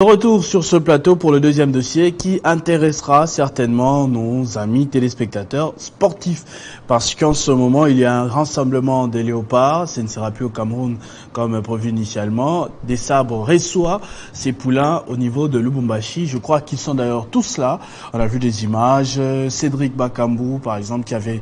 De retour sur ce plateau pour le deuxième dossier qui intéressera certainement nos amis téléspectateurs sportifs parce qu'en ce moment il y a un rassemblement des léopards, ce ne sera plus au Cameroun comme prévu initialement, des sabres reçoivent ces poulains au niveau de Lubumbashi, je crois qu'ils sont d'ailleurs tous là, on a vu des images, Cédric Bakambu par exemple qui avait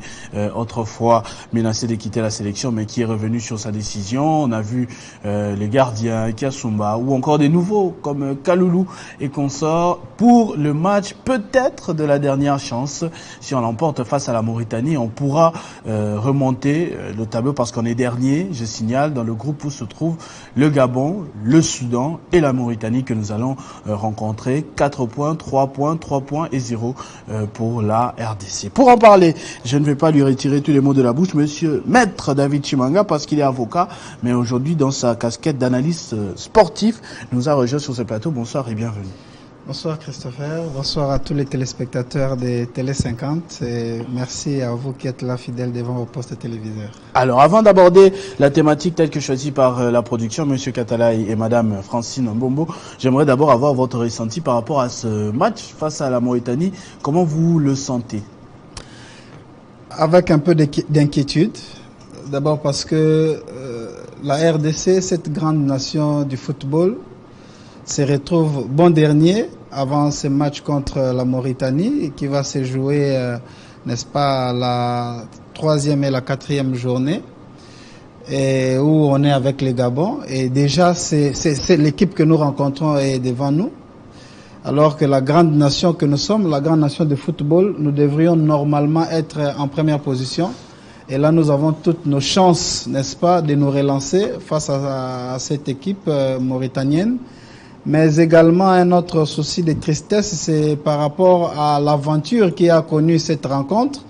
autrefois menacé de quitter la sélection mais qui est revenu sur sa décision, on a vu les gardiens, Kiasumba ou encore des nouveaux comme Kaloulou et consorts pour le match peut-être de la dernière chance. Si on l'emporte face à la Mauritanie, on pourra remonter le tableau parce qu'on est dernier, je signale, dans le groupe où se trouvent le Gabon, le Soudan et la Mauritanie que nous allons rencontrer. 4 points, 3 points, 3 points et 0 pour la RDC. Pour en parler, je ne vais pas lui retirer tous les mots de la bouche, monsieur Maître David Chimanga, parce qu'il est avocat, mais aujourd'hui dans sa casquette d'analyste sportif, nous a rejoint sur ce plateau. Bonsoir et bienvenue. Bonsoir Christopher, bonsoir à tous les téléspectateurs de Télé 50 et merci à vous qui êtes là fidèles devant vos postes téléviseurs. Alors avant d'aborder la thématique telle que choisie par la production, monsieur Katalaï et madame Francine Mbombo, j'aimerais d'abord avoir votre ressenti par rapport à ce match face à la Mauritanie. Comment vous le sentez? Avec un peu d'inquiétude, d'abord parce que la RDC, cette grande nation du football, se retrouve bon dernier avant ce match contre la Mauritanie qui va se jouer, n'est-ce pas, la 3e et la 4e journée et où on est avec les Gabon. Et déjà, c'est l'équipe que nous rencontrons est devant nous. Alors que la grande nation que nous sommes, la grande nation de football, nous devrions normalement être en première position. Et là, nous avons toutes nos chances, n'est-ce pas, de nous relancer face à cette équipe mauritanienne. Mais également un autre souci de tristesse, c'est par rapport à l'aventure qui a connu cette rencontre.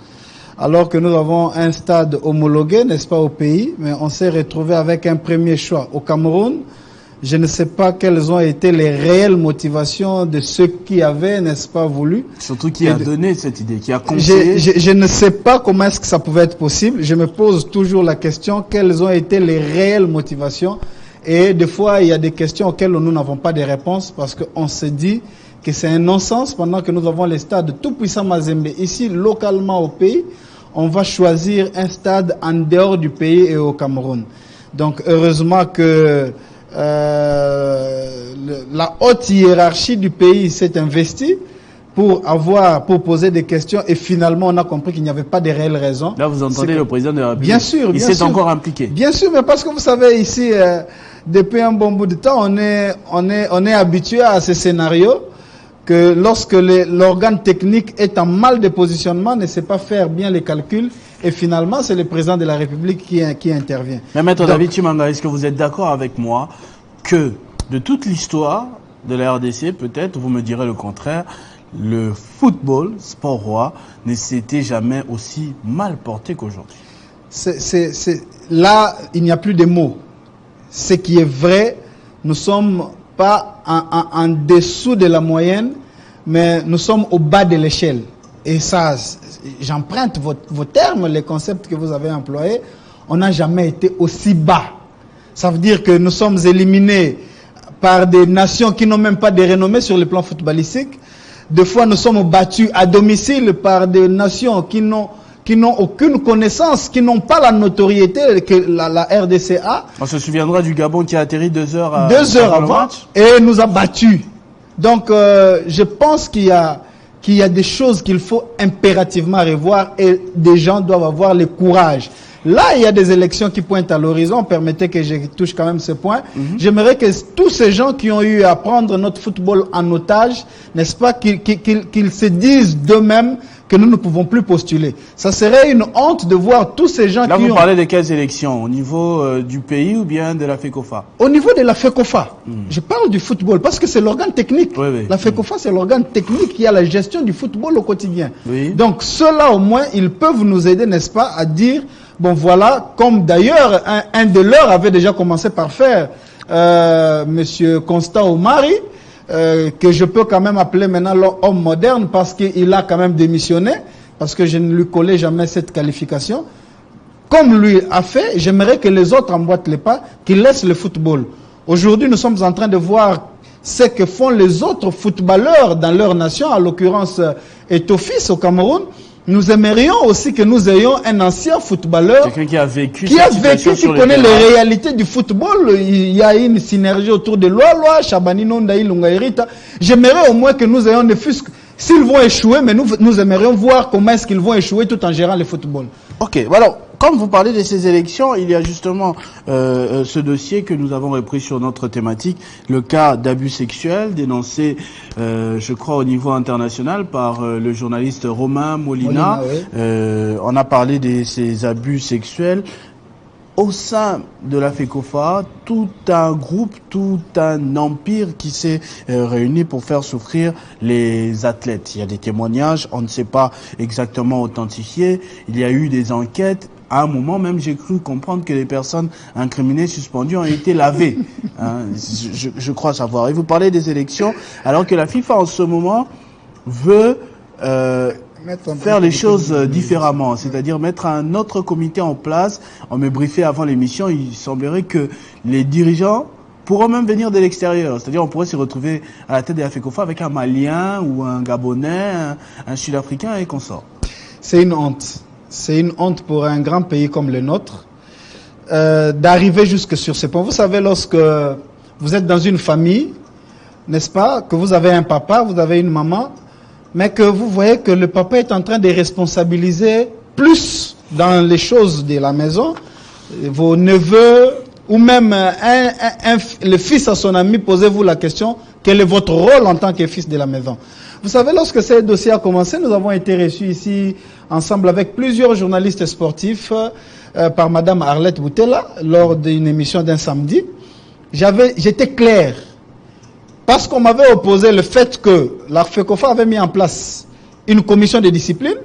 Alors que nous avons un stade homologué, n'est-ce pas, au pays, mais on s'est retrouvé avec un premier choix au Cameroun. Je ne sais pas quelles ont été les réelles motivations de ceux qui avaient, n'est-ce pas, voulu. Surtout qui a donné cette idée, qui a conseillé. Je ne sais pas comment est-ce que ça pouvait être possible. Je me pose toujours la question, quelles ont été les réelles motivations? Et des fois, il y a des questions auxquelles nous n'avons pas de réponse parce qu'on se dit que c'est un non-sens pendant que nous avons les stades tout puissants Mazembe. Ici, localement au pays, on va choisir un stade en dehors du pays et au Cameroun. Donc, heureusement que la haute hiérarchie du pays s'est investie pour poser des questions et finalement on a compris qu'il n'y avait pas de réelles raisons. Là, vous entendez le président de la République. Bien sûr, il s'est encore impliqué. Bien sûr, mais parce que vous savez ici, depuis un bon bout de temps, on est habitué à ce scénario que lorsque l'organe technique est en mal de positionnement, ne sait pas faire bien les calculs et finalement c'est le président de la République qui intervient. Mais Maître David Chimanga, est-ce que vous êtes d'accord avec moi que de toute l'histoire de la RDC, peut-être vous me direz le contraire, le football, sport roi, ne s'était jamais aussi mal porté qu'aujourd'hui. Là, il n'y a plus de mots. Ce qui est vrai, nous ne sommes pas en dessous de la moyenne, mais nous sommes au bas de l'échelle. Et ça, j'emprunte vos termes, les concepts que vous avez employés, on n'a jamais été aussi bas. Ça veut dire que nous sommes éliminés par des nations qui n'ont même pas de renommée sur le plan footballistique. Des fois, nous sommes battus à domicile par des nations qui n'ont aucune connaissance, qui n'ont pas la notoriété que la RDC a. On se souviendra du Gabon qui a atterri 2 heures avant et nous a battus. Donc, je pense qu'il y a des choses qu'il faut impérativement revoir et des gens doivent avoir le courage. Là, il y a des élections qui pointent à l'horizon. Permettez que je touche quand même ce point. J'aimerais que tous ces gens qui ont eu à prendre notre football en otage, n'est-ce pas, qu'ils se disent d'eux-mêmes que nous ne pouvons plus postuler. Ça serait une honte de voir tous ces gens Là, vous parlez de quelles élections? Au niveau du pays ou bien de la FECOFA? Au niveau de la FECOFA. Je parle du football parce que c'est l'organe technique. Oui, oui. La FECOFA, c'est l'organe technique qui a la gestion du football au quotidien. Oui. Donc, ceux-là, au moins, ils peuvent nous aider, n'est-ce pas, à dire, bon, voilà, comme d'ailleurs, un de leurs avait déjà commencé par faire, monsieur Constant Omari, que je peux quand même appeler maintenant l'homme moderne parce qu'il a quand même démissionné, parce que je ne lui collais jamais cette qualification. Comme lui a fait, j'aimerais que les autres emboîtent les pas, qu'ils laissent le football. Aujourd'hui, nous sommes en train de voir ce que font les autres footballeurs dans leur nation, en l'occurrence Eto'o-Fils au Cameroun, nous aimerions aussi que nous ayons un ancien footballeur quelqu'un qui a vécu, qui connaît les réalités du football. Il y a une synergie autour de Loa, Chabani Nondaï, Lungaïrita. J'aimerais au moins que nous ayons des fusques. S'ils vont échouer, mais nous aimerions voir comment est-ce qu'ils vont échouer tout en gérant le football. Ok, alors, comme vous parlez de ces élections, il y a justement ce dossier que nous avons repris sur notre thématique, le cas d'abus sexuels dénoncé, je crois, au niveau international par le journaliste Romain Molina. Oui. On a parlé de ces abus sexuels. Au sein de la FECOFA, tout un groupe, tout un empire qui s'est réuni pour faire souffrir les athlètes. Il y a des témoignages, on ne sait pas exactement authentifiés. Il y a eu des enquêtes. À un moment même, j'ai cru comprendre que les personnes incriminées, suspendues, ont été lavées. Hein, je crois savoir. Et vous parlez des élections, alors que la FIFA, en ce moment, veut faire les choses différemment, c'est-à-dire mettre un autre comité en place. On me briefait avant l'émission, il semblerait que les dirigeants pourront même venir de l'extérieur, c'est-à-dire on pourrait se retrouver à la tête de la FECOFA avec un Malien ou un Gabonais, un Sud-Africain et consorts. C'est une honte. C'est une honte pour un grand pays comme le nôtre d'arriver jusque sur ce point. Vous savez, lorsque vous êtes dans une famille, n'est-ce pas, que vous avez un papa, vous avez une maman, mais que vous voyez que le papa est en train de responsabiliser plus dans les choses de la maison, vos neveux, ou même le fils à son ami, posez-vous la question, quel est votre rôle en tant que fils de la maison? Vous savez, lorsque ce dossier a commencé, nous avons été reçus ici, ensemble avec plusieurs journalistes sportifs, par Madame Arlette Boutella, lors d'une émission d'un samedi. J'étais clair. Parce qu'on m'avait opposé le fait que la FECOFA avait mis en place une commission de discipline,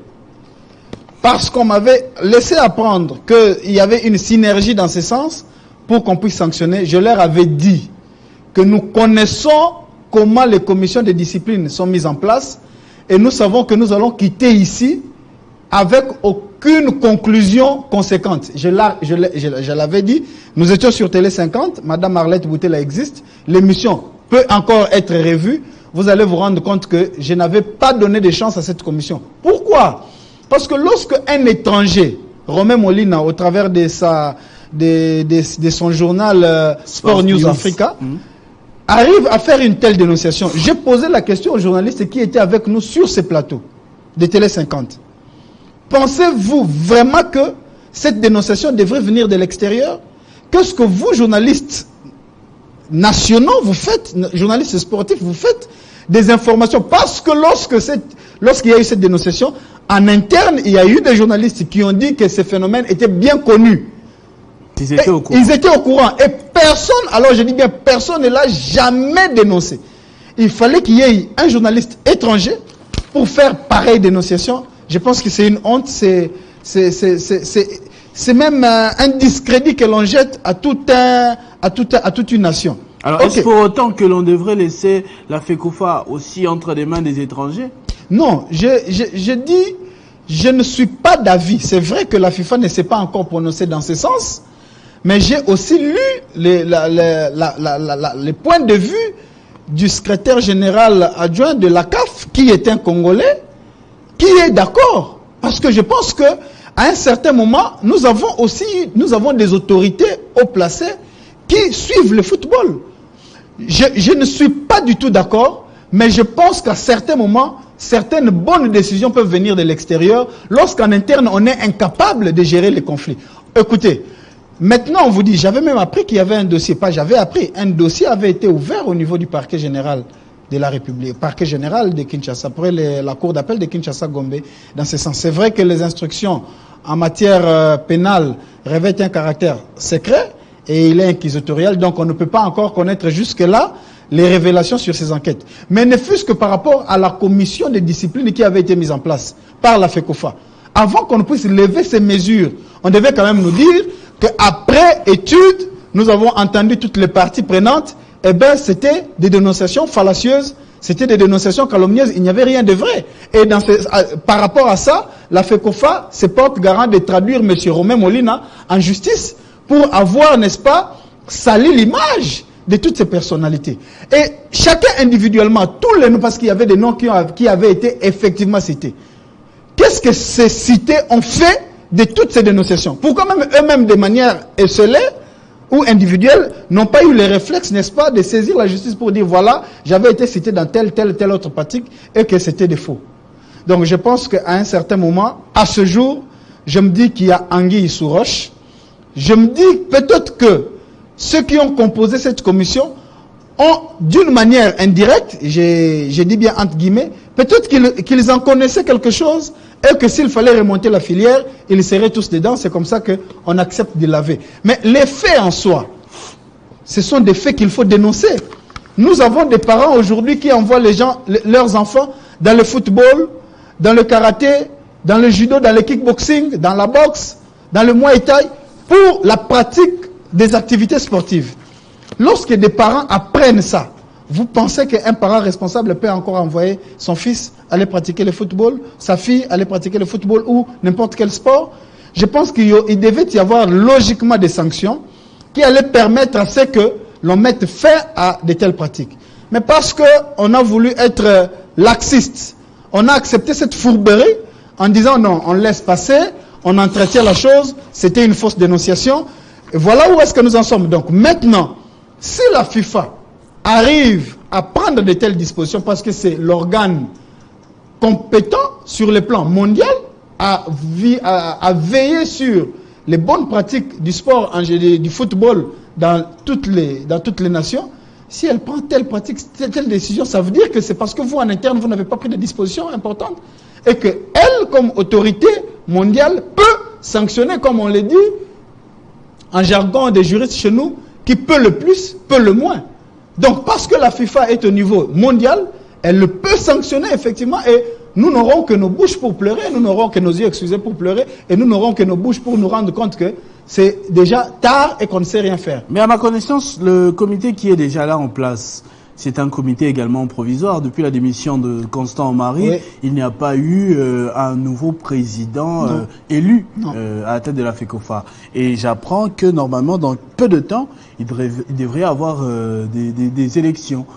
parce qu'on m'avait laissé apprendre qu'il y avait une synergie dans ce sens pour qu'on puisse sanctionner, je leur avais dit que nous connaissons comment les commissions de discipline sont mises en place et nous savons que nous allons quitter ici avec aucune conclusion conséquente. Je l'avais dit, nous étions sur Télé 50, Madame Arlette Boutella existe, l'émission peut encore être revue, vous allez vous rendre compte que je n'avais pas donné de chance à cette commission. Pourquoi? Parce que lorsque un étranger, Romain Molina, au travers de son journal Sport News Africa, arrive à faire une telle dénonciation, j'ai posé la question aux journalistes qui étaient avec nous sur ce plateau de Télé 50. Pensez-vous vraiment que cette dénonciation devrait venir de l'extérieur? Qu'est-ce que vous, journalistes nationaux, vous faites, journalistes sportifs, vous faites des informations? Parce que lorsqu'il y a eu cette dénonciation, en interne, il y a eu des journalistes qui ont dit que ce phénomène était bien connu. Ils étaient au courant. Ils étaient au courant. Et personne, alors je dis bien, personne ne l'a jamais dénoncé. Il fallait qu'il y ait un journaliste étranger pour faire pareille dénonciation. Je pense que c'est une honte, c'est même un discrédit que l'on jette à toute une nation. Alors, est-ce pour autant que l'on devrait laisser la FECOFA aussi entre les mains des étrangers? Non, je dis, je ne suis pas d'avis. C'est vrai que la FIFA ne s'est pas encore prononcée dans ce sens, mais j'ai aussi lu les points de vue du secrétaire général adjoint de la CAF, qui est un Congolais, qui est d'accord. Parce que je pense que à un certain moment, nous avons des autorités haut placées qui suivent le football. Je ne suis pas du tout d'accord, mais je pense qu'à certains moments, certaines bonnes décisions peuvent venir de l'extérieur lorsqu'en interne, on est incapable de gérer les conflits. Écoutez, maintenant on vous dit, j'avais même appris qu'il y avait un dossier, un dossier avait été ouvert au niveau du parquet général de la République, parquet général de Kinshasa, après la cour d'appel de Kinshasa-Gombe, dans ce sens. C'est vrai que les instructions en matière pénale revêtent un caractère secret et il est inquisitorial, donc on ne peut pas encore connaître jusque-là les révélations sur ces enquêtes. Mais ne fût-ce que par rapport à la commission de discipline qui avait été mise en place par la FECOFA, avant qu'on puisse lever ces mesures, on devait quand même nous dire qu'après étude, nous avons entendu toutes les parties prenantes, eh bien c'était des dénonciations fallacieuses, c'était des dénonciations calomnieuses, il n'y avait rien de vrai. Et par rapport à ça, la FECOFA se porte garant de traduire M. Romain Molina en justice pour avoir, n'est-ce pas, sali l'image de toutes ces personnalités. Et chacun individuellement, tous les noms, parce qu'il y avait des noms qui avaient été effectivement cités. Qu'est-ce que ces cités ont fait de toutes ces dénonciations? Pourquoi même eux-mêmes, de manière esselée ou individuelle, n'ont pas eu le réflexe, n'est-ce pas, de saisir la justice pour dire, voilà, j'avais été cité dans telle autre pratique et que c'était des faux. Donc je pense qu'à un certain moment, à ce jour, je me dis qu'il y a anguille sous roche. Je me dis peut-être que ceux qui ont composé cette commission ont, d'une manière indirecte, j'ai dit bien entre guillemets, peut-être qu'ils en connaissaient quelque chose et que s'il fallait remonter la filière, ils seraient tous dedans. C'est comme ça qu'on accepte de laver. Mais les faits en soi, ce sont des faits qu'il faut dénoncer. Nous avons des parents aujourd'hui qui envoient leurs enfants dans le football, dans le karaté, dans le judo, dans le kickboxing, dans la boxe, dans le muay thai, pour la pratique des activités sportives. Lorsque des parents apprennent ça, vous pensez qu'un parent responsable peut encore envoyer son fils aller pratiquer le football, sa fille aller pratiquer le football ou n'importe quel sport? Je pense qu'il devait y avoir logiquement des sanctions qui allaient permettre à ce que l'on mette fin à de telles pratiques. Mais parce qu'on a voulu être laxiste, on a accepté cette fourberie en disant non, on laisse passer, on entretient la chose, c'était une fausse dénonciation. Et voilà où est-ce que nous en sommes. Donc maintenant, si la FIFA arrive à prendre de telles dispositions, parce que c'est l'organe compétent sur le plan mondial à veiller sur les bonnes pratiques du sport, du football dans toutes les nations, si elle prend telle pratique, telle décision, ça veut dire que c'est parce que vous, en interne, vous n'avez pas pris de dispositions importantes et qu'elle, comme autorité mondiale, peut sanctionner, comme on l'a dit, en jargon des juristes chez nous, qui peut le plus, peut le moins. Donc, parce que la FIFA est au niveau mondial, elle le peut sanctionner, effectivement, et nous n'aurons que nos bouches pour pleurer, nous n'aurons que nos yeux, excusez, pour pleurer, et nous n'aurons que nos bouches pour nous rendre compte que c'est déjà tard et qu'on ne sait rien faire. Mais à ma connaissance, le comité qui est déjà là en place, c'est un comité également provisoire. Depuis la démission de Constant Omari, oui, il n'y a pas eu un nouveau président élu à la tête de la FECOFA. Et j'apprends que normalement, dans peu de temps, il devrait y avoir des élections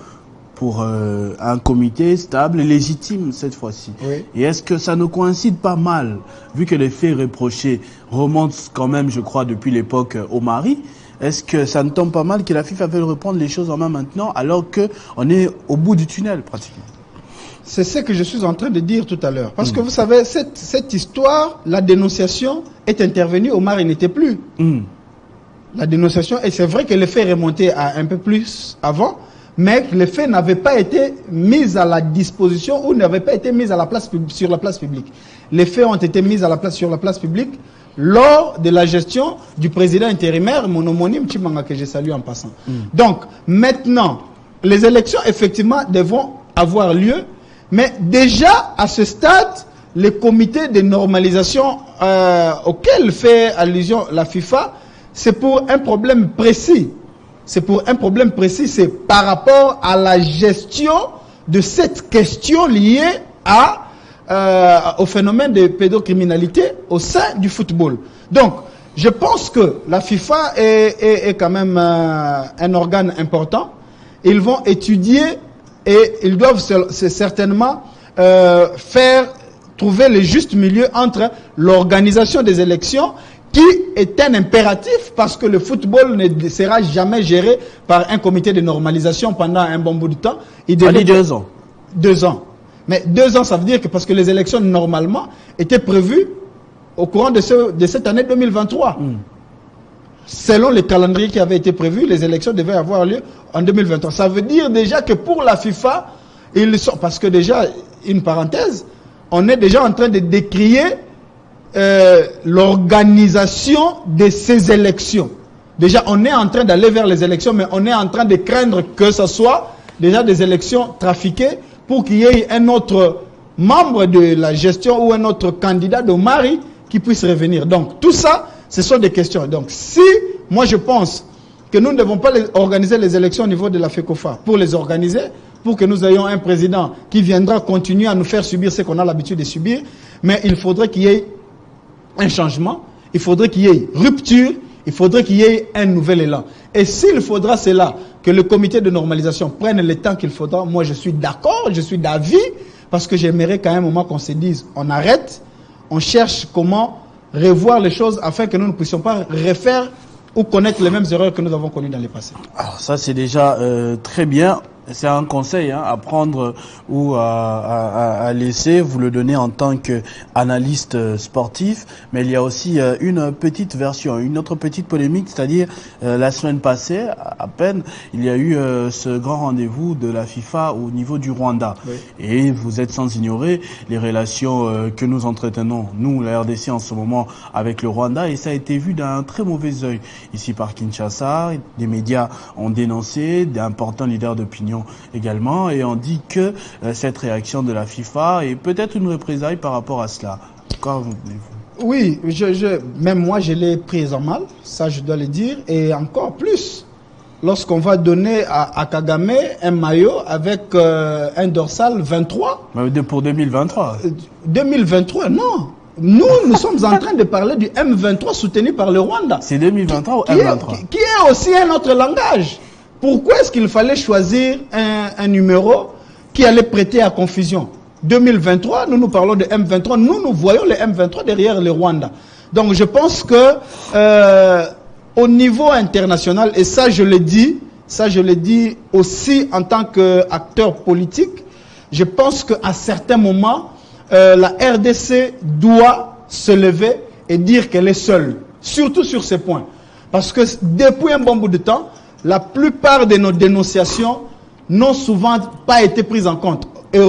pour un comité stable et légitime cette fois-ci. Oui. Et est-ce que ça ne coïncide pas mal, vu que les faits reprochés remontent quand même, je crois, depuis l'époque Omari? Est-ce que ça ne tombe pas mal que la FIFA veuille reprendre les choses en main maintenant, alors qu'on est au bout du tunnel, pratiquement? C'est ce que je suis en train de dire tout à l'heure. Parce que vous savez, cette histoire, la dénonciation est intervenue, Omari n'était plus. La dénonciation, et c'est vrai que les faits remontaient à un peu plus avant, mais les faits n'avaient pas été mis à la disposition ou n'avaient pas été mis à la place, sur la place publique. Les faits ont été mis sur la place publique lors de la gestion du président intérimaire, mon homonyme Chimanga, que je salue en passant. Donc, maintenant, les élections, effectivement, devront avoir lieu, mais déjà, à ce stade, les comités de normalisation auxquels fait allusion la FIFA, c'est pour un problème précis. C'est pour un problème précis, c'est par rapport à la gestion de cette question liée au phénomène de pédocriminalité au sein du football. Donc, je pense que la FIFA est quand même un organe important. Ils vont étudier et ils doivent certainement trouver le juste milieu entre l'organisation des élections, qui est un impératif parce que le football ne sera jamais géré par un comité de normalisation pendant un bon bout de temps. Il dit 2 ans. 2 ans. Mais 2 ans, ça veut dire que parce que les élections, normalement, étaient prévues au courant de cette année 2023. Selon le calendrier qui avait été prévu, les élections devaient avoir lieu en 2023. Ça veut dire déjà que pour la FIFA, parce que déjà, une parenthèse, on est déjà en train de décrier l'organisation de ces élections. Déjà, on est en train d'aller vers les élections, mais on est en train de craindre que ce soit déjà des élections trafiquées pour qu'il y ait un autre membre de la gestion ou un autre candidat d'Omari qui puisse revenir. Donc, tout ça, ce sont des questions. Donc, si, moi je pense que nous ne devons pas organiser les élections au niveau de la FECOFA, pour les organiser, pour que nous ayons un président qui viendra continuer à nous faire subir ce qu'on a l'habitude de subir, mais il faudrait qu'il y ait un changement, il faudrait qu'il y ait rupture, il faudrait qu'il y ait un nouvel élan. Et s'il faudra cela que le comité de normalisation prenne le temps qu'il faudra. Moi, je suis d'accord, je suis d'avis, parce que j'aimerais qu'à un moment qu'on se dise, on arrête, on cherche comment revoir les choses afin que nous ne puissions pas refaire ou connaître les mêmes erreurs que nous avons connues dans le passé. Alors ça, c'est déjà très bien. C'est un conseil à prendre ou à laisser. Vous le donnez en tant qu'analyste sportif. Mais il y a aussi une petite version, une autre petite polémique. C'est-à-dire, la semaine passée, à peine, il y a eu ce grand rendez-vous de la FIFA au niveau du Rwanda. Oui. Et vous êtes sans ignorer les relations que nous entretenons, nous, la RDC, en ce moment, avec le Rwanda. Et ça a été vu d'un très mauvais œil ici par Kinshasa. Des médias ont dénoncé, d'importants leaders d'opinion également, et on dit que cette réaction de la FIFA est peut-être une représaille par rapport à cela. Quoi vous dites-vous? Oui, même moi je l'ai prise en mal, ça je dois le dire, et encore plus lorsqu'on va donner à Kagame un maillot avec un dorsal 23. Mais pour 2023. 2023, non. Nous sommes en train de parler du M23 soutenu par le Rwanda. C'est 2023 ou M23 qui est aussi un autre langage. Pourquoi est-ce qu'il fallait choisir un numéro qui allait prêter à confusion? 2023, nous parlons de M23, nous voyons le M23 derrière le Rwanda. Donc je pense que au niveau international, et ça je le dis aussi en tant qu'acteur politique, je pense qu'à certains moments, la RDC doit se lever et dire qu'elle est seule, surtout sur ces points. Parce que depuis un bon bout de temps, la plupart de nos dénonciations n'ont souvent pas été prises en compte. Et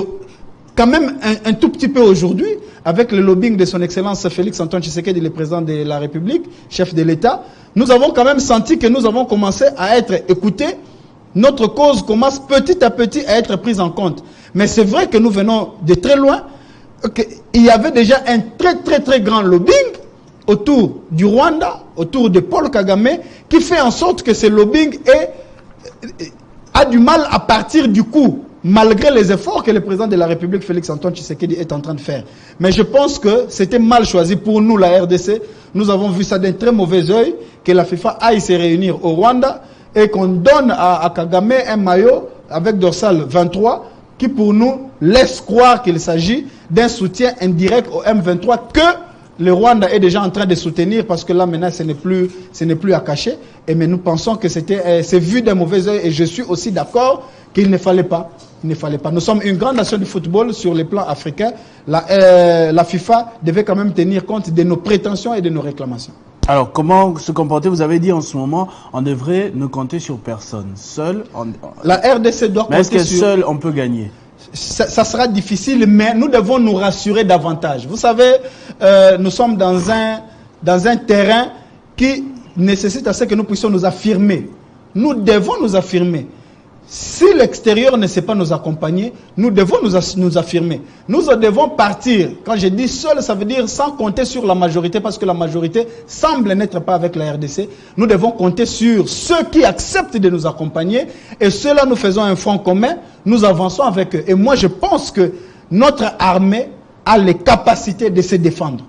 quand même un tout petit peu aujourd'hui, avec le lobbying de son Excellence Félix Antoine Tshisekedi, le président de la République, chef de l'État, nous avons quand même senti que nous avons commencé à être écoutés. Notre cause commence petit à petit à être prise en compte. Mais c'est vrai que nous venons de très loin. Il y avait déjà un très grand lobbying autour du Rwanda, autour de Paul Kagame, qui fait en sorte que ce lobbying a du mal à partir du coup, malgré les efforts que le président de la République, Félix Antoine Tshisekedi, est en train de faire. Mais je pense que c'était mal choisi pour nous, la RDC. Nous avons vu ça d'un très mauvais œil, que la FIFA aille se réunir au Rwanda et qu'on donne à Kagame un maillot avec dorsal 23 qui pour nous laisse croire qu'il s'agit d'un soutien indirect au M23 que le Rwanda est déjà en train de soutenir, parce que là maintenant ce n'est plus à cacher. Mais nous pensons que c'est vu d'un mauvais œil, et je suis aussi d'accord qu'il ne fallait pas. Nous sommes une grande nation du football sur le plan africain. La FIFA devait quand même tenir compte de nos prétentions et de nos réclamations. Alors, comment se comporter? Vous avez dit en ce moment, on devrait ne compter sur personne. Seul, la RDC doit compter sur... Mais est-ce que seul, on peut gagner? Ça sera difficile, mais nous devons nous rassurer davantage. Vous savez, nous sommes dans un terrain qui nécessite à ce que nous puissions nous affirmer. Nous devons nous affirmer. Si l'extérieur ne sait pas nous accompagner, nous devons nous affirmer. Nous devons partir. Quand je dis seul, ça veut dire sans compter sur la majorité, parce que la majorité semble n'être pas avec la RDC. Nous devons compter sur ceux qui acceptent de nous accompagner, et ceux-là, nous faisons un front commun, nous avançons avec eux. Et moi, je pense que notre armée a les capacités de se défendre.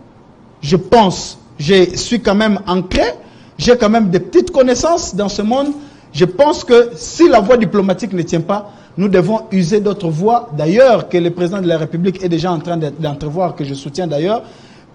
Je pense, je suis quand même ancré, j'ai quand même des petites connaissances dans ce monde. Je pense que si la voie diplomatique ne tient pas, nous devons user d'autres voies, d'ailleurs, que le président de la République est déjà en train d'entrevoir, que je soutiens d'ailleurs,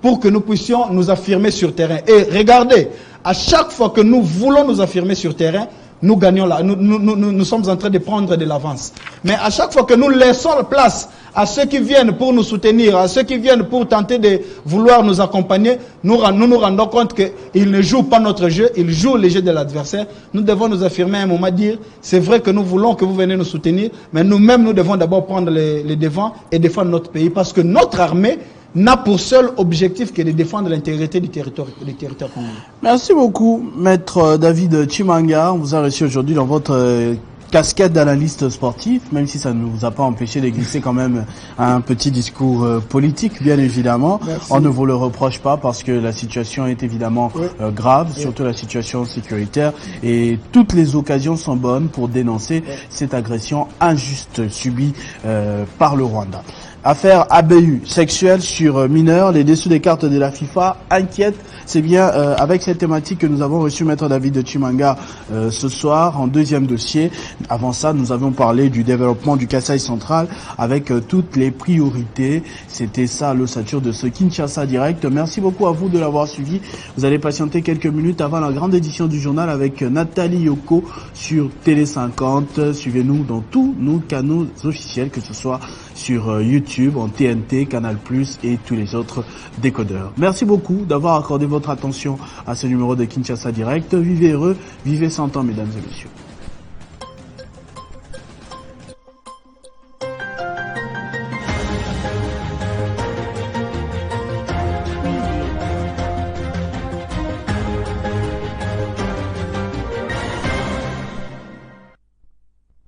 pour que nous puissions nous affirmer sur terrain. Et regardez, à chaque fois que nous voulons nous affirmer sur terrain, nous gagnons là. Nous sommes en train de prendre de l'avance. Mais à chaque fois que nous laissons la place à ceux qui viennent pour nous soutenir, à ceux qui viennent pour tenter de vouloir nous accompagner, nous nous rendons compte qu'ils ne jouent pas notre jeu, ils jouent le jeu de l'adversaire. Nous devons nous affirmer à un moment, dire, c'est vrai que nous voulons que vous venez nous soutenir, mais nous-mêmes, nous devons d'abord prendre les devants et défendre notre pays, parce que notre armée n'a pour seul objectif que de défendre l'intégrité du territoire congolais. Merci beaucoup, Maître David Chimanga. On vous a reçu aujourd'hui dans votre casquette d'analyste sportif, même si ça ne nous a pas empêché de glisser quand même un petit discours politique, bien évidemment. Merci. On ne vous le reproche pas parce que la situation est évidemment grave, surtout la situation sécuritaire, et toutes les occasions sont bonnes pour dénoncer cette agression injuste subie par le Rwanda. Affaire ABU sexuelle sur mineurs, les dessous des cartes de la FIFA inquiètent. C'est bien avec cette thématique que nous avons reçu Maître David de Chimanga ce soir en deuxième dossier. Avant ça, nous avions parlé du développement du Kasaï central avec toutes les priorités. C'était ça l'ossature de ce Kinshasa Direct. Merci beaucoup à vous de l'avoir suivi. Vous allez patienter quelques minutes avant la grande édition du journal avec Nathalie Yoko sur Télé 50. Suivez-nous dans tous nos canaux officiels, que ce soit sur YouTube, en TNT, Canal+, et tous les autres décodeurs. Merci beaucoup d'avoir accordé votre attention à ce numéro de Kinshasa Direct. Vivez heureux, vivez 100 ans, mesdames et messieurs.